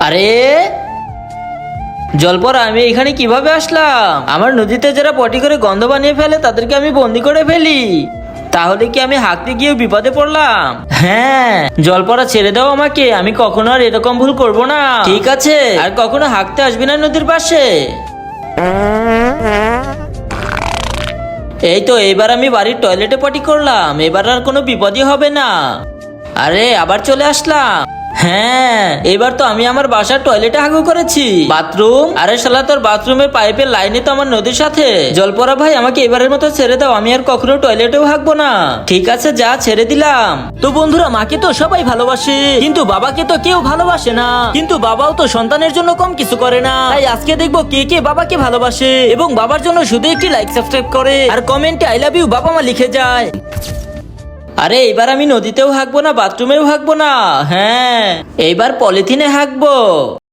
আরে জলপরা, আমি এখানে কিভাবে আসলাম? আমার নদীতে যারা পটি করে গন্ধ বানিয়ে ফেলে তাদেরকে আমি বন্দি করে ফেলি। তাহলে কি আমি হাঁকতে গিয়ে বিপদে পড়লাম? হ্যাঁ, জলপরা ছেড়ে দাও আমাকে, আমি কখনো আর এরকম ভুল করব না। ঠিক আছে, আর কখনো হাঁকতে আসবি না নদীর পাশে। এই তো এবার আমি বাড়ির টয়লেটে পটি করলাম, এবার আর কোনো বিপদই হবে না। আরে আবার চলে আসলাম। হ্যাঁ, এবার তো আমি আমার বাসার টয়লেটে হাগু করেছি। বাথরুম? আরে শালা, তোর বাথরুমের পাইপের লাইনে তো আমার নদীর সাথে। জলপরা ভাই, আমাকে এবারের মতো ছেড়ে দাও, আমি আর কখনো টয়লেটেও হাগবো না। ঠিক আছে, যা, ছেড়ে দিলাম। তো বন্ধুরা, মাকে তো সবাই ভালোবাসে, কিন্তু বাবাকে তো কেউ ভালোবাসে না। কিন্তু বাবাও তো সন্তানের জন্য কম কিছু করে না। তাই আজকে দেখবো কে কে বাবাকে ভালোবাসে এবং বাবার জন্য শুধু একটি লাইক সাবস্ক্রাইব করে আর কমেন্টে আই লাভ ইউ বাবা মা লিখে যায়। আরে এবার আমি নদীতেও হাঁকবো না, বাথরুমেও হাঁকবো না। হ্যাঁ, এইবার পলিথিনে হাঁকবো।